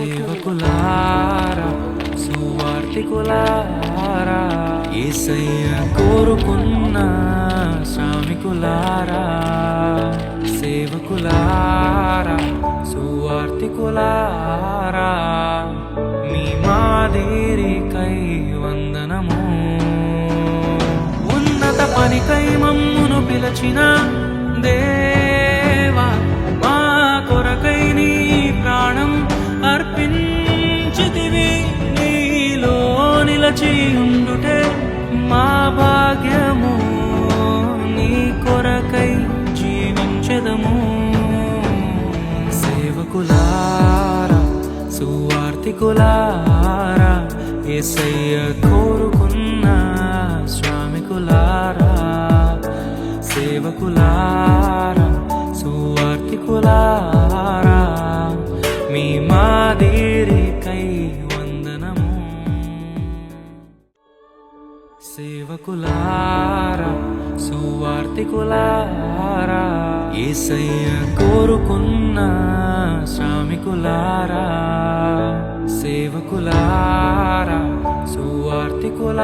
సేవకులారా సువార్తికులారా యేసయ్య కోరుకున్న శ్రామికులారా సేవకులారా సువార్తికులారా మీ మాదిరికై వందనము ఉన్నత పనికై మమ్మును పిలచిన దేవా మా కొరకై నీ ప్రాణం అర్పించితివి నీలో నిలచి ఉండుటే మా భాగ్యము నీ కొరకై జీవించెదము సేవకులారా సువార్తికులారా యేసయ్య కోరుకున్న శ్రామికులారా సేవకులారా సువార్తికులారా మీ మాదిరికై వందనము సేవకులారా సువార్తికులారా యేసయ్య కోరుకున్న శ్రామికులారా సేవకులారా సువార్తికులారా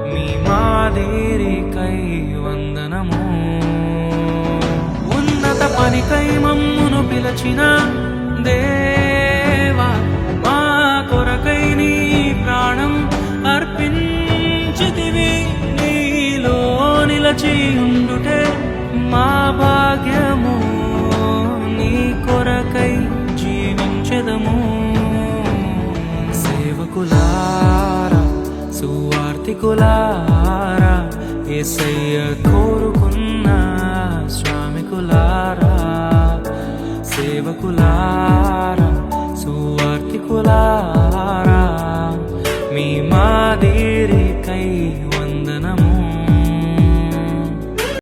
మీ మాదిరికై వందనము ఉన్నత పనికై మమ్మును పిలచిన దేవా మా కొరకై నీ ప్రాణం అర్పించితివి నీలో నిలచి ఉండుటే మా భాగ్యము నీ కొరకై జీవించెదము సేవకులారా సువార్తికులారా యేసయ్య కోరుకున్న